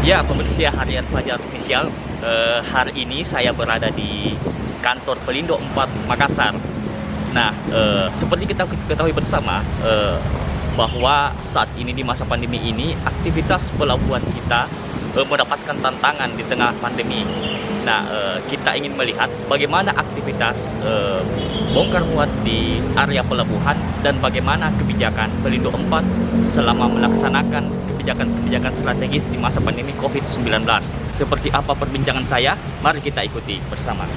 Ya, pemirsa Harian Fajar Official, hari ini saya berada di kantor Pelindo 4 Makassar. Nah, seperti kita ketahui bersama, bahwa saat ini di masa pandemi ini, aktivitas pelabuhan kita mendapatkan tantangan di tengah pandemi. Nah, kita ingin melihat bagaimana aktivitas bongkar muat di area pelabuhan dan bagaimana kebijakan Pelindo 4 selama melaksanakan kebijakan-kebijakan strategis di masa pandemi COVID-19. Seperti apa perbincangan saya? Mari kita ikuti bersama.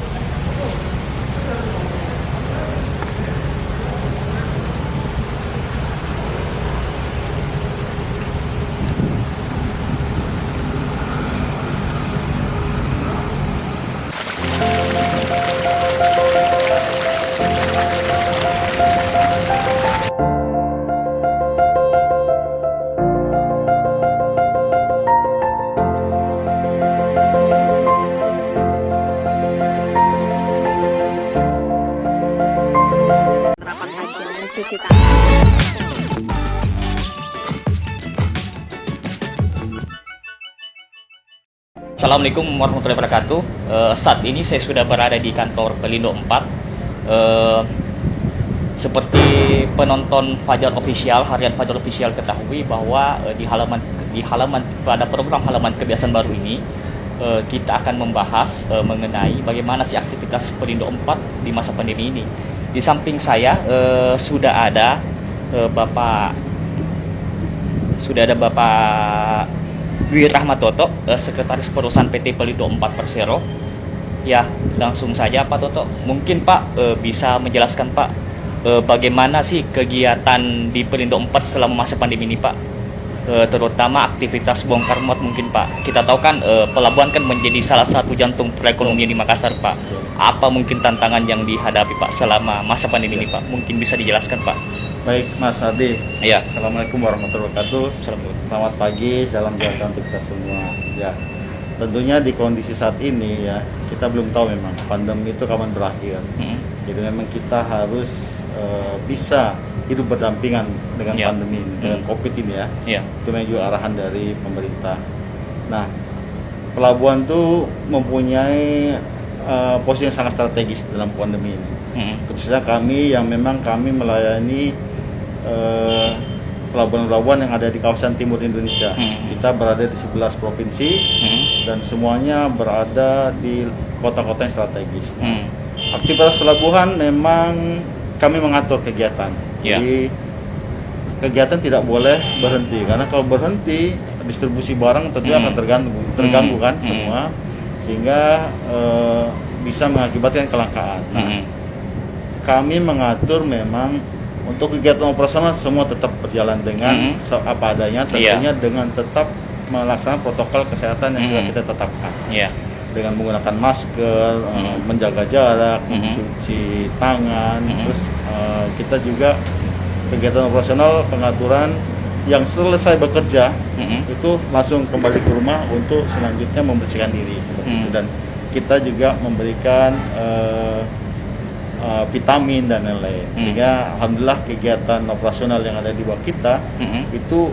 Penerapan kajian mencuci tangan. Assalamualaikum warahmatullahi wabarakatuh. Saat ini saya sudah berada di kantor Pelindo 4. Seperti penonton Fajar Official, Harian Fajar Official ketahui bahwa di halaman pada program halaman kebiasaan baru ini kita akan membahas mengenai bagaimana sih aktivitas Pelindo 4 di masa pandemi ini. Di samping saya sudah ada Bapak Dwi Rahmat Toto, Sekretaris Perusahaan PT Pelindo 4 Persero. Ya, langsung saja Pak Toto. Mungkin Pak bisa menjelaskan Pak bagaimana sih kegiatan di Pelindo 4 selama masa pandemi ini Pak? Terutama aktivitas bongkar muat mungkin Pak. Kita tahu kan pelabuhan kan menjadi salah satu jantung perekonomian di Makassar Pak. Apa mungkin tantangan yang dihadapi Pak selama masa pandemi ini Pak? Mungkin bisa dijelaskan Pak. Baik Mas Adi, Ya. Assalamualaikum warahmatullahi wabarakatuh. Selamat pagi, salam sejahtera untuk kita semua. Ya, tentunya di kondisi saat ini ya, kita belum tahu memang pandemi itu kapan berakhir. Jadi memang kita harus bisa hidup berdampingan dengan pandemi ini, dengan COVID ini ya. Itu memang juga arahan dari pemerintah. Nah, pelabuhan itu mempunyai posisi yang sangat strategis dalam pandemi ini. Khususnya kami yang memang kami melayani pelabuhan-pelabuhan yang ada di kawasan timur Indonesia. Kita berada di 11 provinsi dan semuanya berada di kota-kota yang strategis. Aktivitas pelabuhan memang kami mengatur kegiatan. Jadi kegiatan tidak boleh berhenti karena kalau berhenti distribusi barang tentunya akan terganggu kan semua, sehingga bisa mengakibatkan kelangkaan. Kami mengatur memang untuk kegiatan operasional semua tetap berjalan dengan apa adanya, tentunya dengan tetap melaksanakan protokol kesehatan yang sudah kita tetapkan. Dengan menggunakan masker, menjaga jarak, mencuci tangan, terus kita juga kegiatan operasional pengaturan yang selesai bekerja itu langsung kembali ke rumah untuk selanjutnya membersihkan diri seperti itu, dan kita juga memberikan vitamin dan lain-lain, sehingga alhamdulillah kegiatan operasional yang ada di bawah kita itu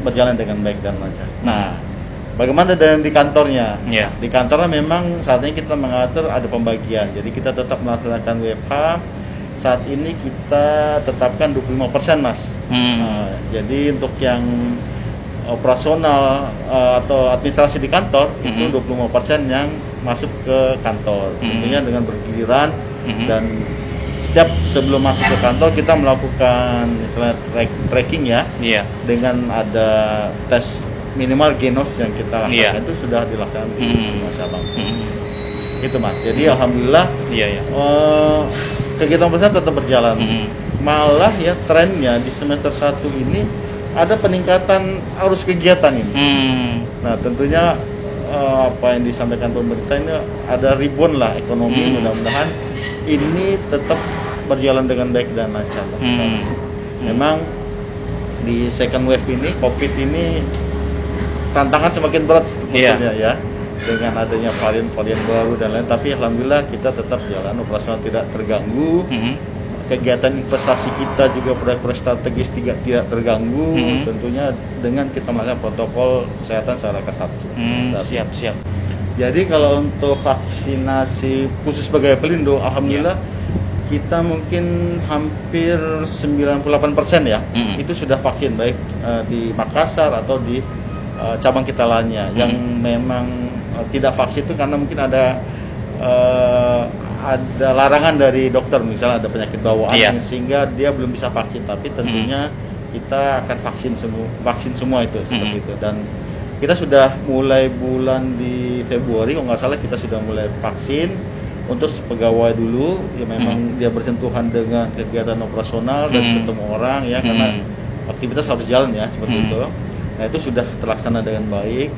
berjalan dengan baik dan lancar. Nah, bagaimana dengan di kantornya? Di kantornya memang saat ini kita mengatur ada pembagian, jadi kita tetap melaksanakan WFH. Saat ini kita tetapkan 25% Mas. Jadi untuk yang operasional atau administrasi di kantor itu 25% yang masuk ke kantor, tentunya dengan bergiliran. Dan setiap sebelum masuk ke kantor kita melakukan istilah tracking ya, dengan ada tes minimal genos yang kita lakukan itu sudah dilaksanakan di semua cabang. Itu Mas. Jadi alhamdulillah kegiatan perusahaan tetap berjalan. Malah ya trennya di semester 1 ini ada peningkatan arus kegiatan ini. Nah, tentunya apa yang disampaikan pemerintah ini ada ribuan lah ekonomi, mudah-mudahan ini tetap berjalan dengan baik dan lancar. Memang di second wave ini, COVID ini tantangan semakin berat sebetulnya ya, dengan adanya varian-varian baru dan lain, tapi alhamdulillah kita tetap jalan operasional tidak terganggu. kegiatan investasi kita juga proyek-proyek strategis tidak terganggu, tentunya dengan kita melakukan protokol kesehatan secara ketat. Siap. Jadi kalau untuk vaksinasi khusus pegawai Pelindo, alhamdulillah kita mungkin hampir 98% ya, itu sudah vaksin, baik di Makassar atau di cabang kita lainnya. Yang memang tidak vaksin itu karena mungkin ada larangan dari dokter, misalnya ada penyakit bawaan sehingga dia belum bisa vaksin, tapi tentunya kita akan vaksin semua itu seperti itu. Dan kita sudah mulai bulan di Februari kalau nggak salah, kita sudah mulai vaksin untuk pegawai dulu ya, memang dia bersentuhan dengan kegiatan operasional dan ketemu orang ya, karena aktivitas harus jalan ya seperti itu. Nah itu sudah terlaksana dengan baik.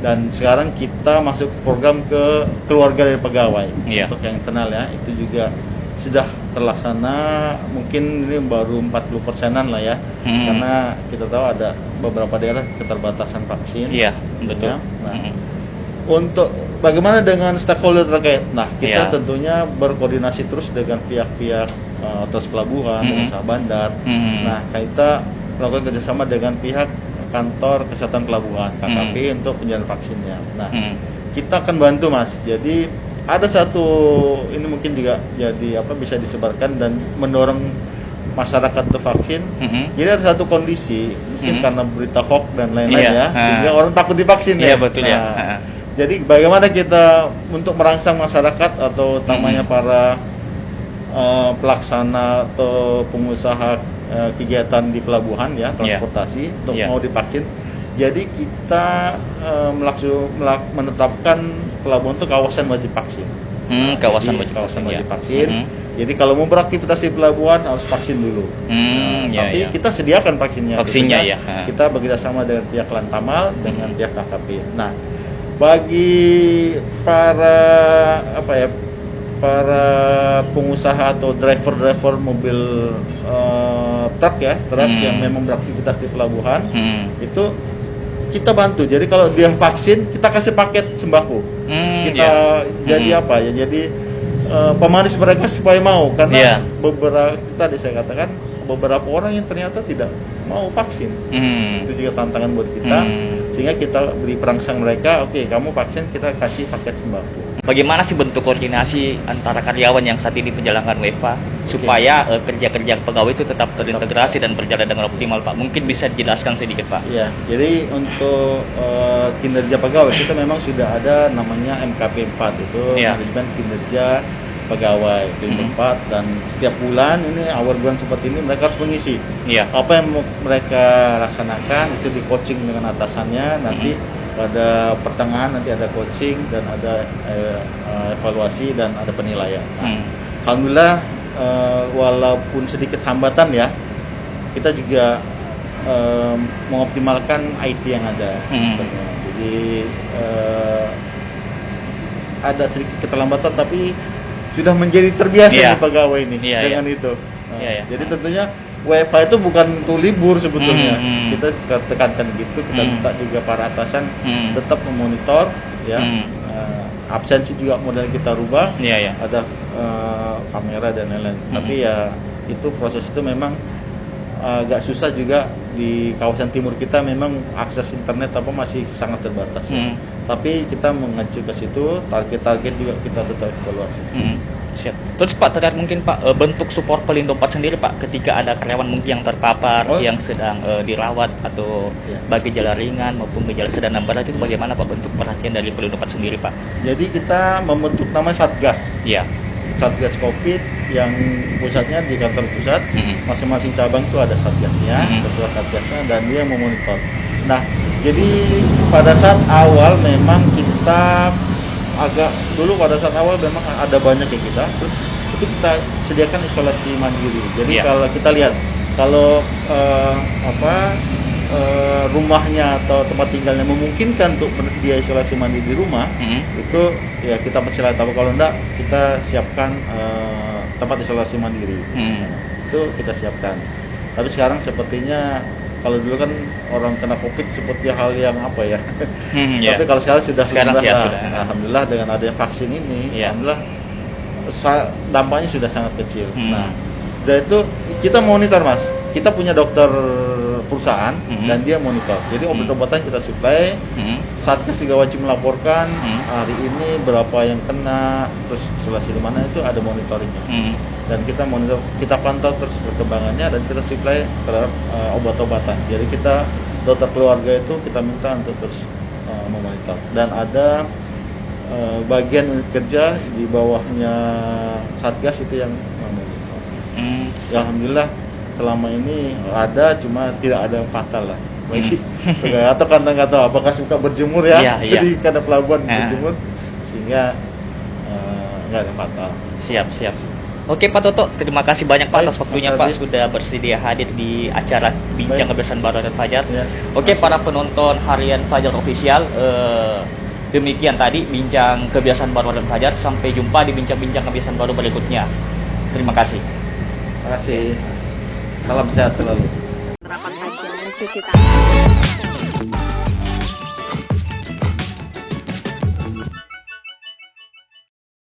Dan sekarang kita masuk program ke keluarga dari pegawai untuk yang internal ya, itu juga sudah terlaksana, mungkin ini baru 40%-an lah ya, karena kita tahu ada beberapa daerah keterbatasan vaksin. Iya, betul. Ya. Nah, untuk bagaimana dengan stakeholder terkait? Nah, kita tentunya berkoordinasi terus dengan pihak-pihak otoritas pelabuhan, dengan usaha bandar. Nah, kita melakukan kerjasama dengan pihak kantor kesehatan pelabuhan KKP untuk penjualan vaksinnya. Nah, kita akan bantu Mas. Jadi ada satu ini mungkin juga jadi bisa disebarkan dan mendorong masyarakat untuk vaksin. Jadi ada satu kondisi mungkin karena berita hoax dan lain-lain ya, sehingga orang takut divaksin ya. Betul Jadi bagaimana kita untuk merangsang masyarakat atau utamanya para pelaksana atau pengusaha kegiatan di pelabuhan ya, transportasi untuk mau divaksin. Jadi kita menetapkan pelabuhan itu kawasan wajib vaksin. Kawasan wajib vaksin. Jadi kalau mau beraktivitas di pelabuhan harus vaksin dulu. Tapi kita sediakan vaksinnya. Kita bekerjasama dengan pihak Lantamal dengan pihak KKP. Nah, bagi para para pengusaha atau driver mobil truk yang memang beraktivitas di pelabuhan, itu kita bantu. Jadi kalau dia vaksin, kita kasih paket sembako. Jadi pemanis mereka supaya mau, karena tadi saya katakan beberapa orang yang ternyata tidak mau vaksin. Itu juga tantangan buat kita, sehingga kita beri perangsang mereka, oke, kamu vaksin, kita kasih paket sembako. Bagaimana sih bentuk koordinasi antara karyawan yang saat ini menjalankan WFH supaya kerja-kerja pegawai itu tetap terintegrasi dan berjalan dengan optimal, Pak? Mungkin bisa dijelaskan sedikit, Pak? Ya, jadi untuk kinerja pegawai kita memang sudah ada namanya MKP 4, itu manajemen kinerja pegawai Pelindo 4, dan setiap bulan ini awal bulan seperti ini mereka harus mengisi apa yang mereka laksanakan, itu di coaching dengan atasannya. Nanti pada pertengahan nanti ada coaching dan ada evaluasi dan ada penilaian. Alhamdulillah walaupun sedikit hambatan ya, kita juga mengoptimalkan IT yang ada. Jadi ada sedikit keterlambatan tapi sudah menjadi terbiasa di pegawai ini dengan itu. Jadi tentunya WFH itu bukan untuk libur sebetulnya. Kita tekankan gitu, kita minta juga para atasan tetap memonitor ya. Absensi juga modal kita rubah. Ada kamera dan lain-lain. Tapi ya itu proses itu memang agak susah juga di kawasan timur kita, memang akses internet masih sangat terbatas. Tapi kita mengacu ke situ, target-target juga kita tetap evaluasi. Siap. Terus Pak, terkait mungkin Pak bentuk support Pelindo 4 sendiri Pak, ketika ada karyawan mungkin yang terpapar, yang sedang dirawat atau bagi gejala ringan maupun gejala sedang dan berat, itu bagaimana Pak bentuk perhatian dari Pelindo 4 sendiri Pak? Jadi kita membentuk namanya Satgas. Satgas Covid yang pusatnya di kantor pusat. Masing-masing cabang itu ada satgasnya, ketua satgasnya, dan dia memonitor. Nah, jadi pada saat awal memang kita pada saat awal memang ada banyak yang kita, terus itu kita sediakan isolasi mandiri. Jadi kalau kita lihat kalau rumahnya atau tempat tinggalnya memungkinkan untuk dia isolasi mandiri di rumah, itu ya kita persilakan. Tapi kalau enggak, kita siapkan tempat isolasi mandiri. Itu kita siapkan. Tapi sekarang sepertinya kalau dulu kan orang kena COVID seperti hal yang tapi kalau sekarang sudah alhamdulillah dengan adanya vaksin ini, alhamdulillah dampaknya sudah sangat kecil. Nah, Dan itu kita monitor Mas. Kita punya dokter perusahaan dan dia monitor. Jadi obat-obatan kita supply. Satgas juga wajib melaporkan hari ini berapa yang kena, terus isolasi di mana itu ada monitoringnya. Dan kita monitor, kita pantau terus perkembangannya dan kita supply terhadap obat-obatan. Jadi kita dokter keluarga itu kita minta untuk terus memonitor. Dan ada bagian unit kerja di bawahnya Satgas itu yang memonitor. Ya, alhamdulillah selama ini ada, cuma tidak ada yang fatal lah. Atau kadang nggak tahu apakah suka berjemur ya, jadi karena pelabuhan berjemur sehingga nggak ada yang fatal. Siap. Oke Pak Toto, terima kasih banyak Pak atas waktunya Pak sudah bersedia hadir di acara Bincang Kebiasaan Baru dan Fajar. Oke, para penonton harian Fajar Official, demikian tadi Bincang Kebiasaan Baru dan Fajar. Sampai jumpa di bincang-bincang kebiasaan baru berikutnya. Terima kasih. Terima kasih. Salam sehat selalu. Penerapan kajian cuci tangan.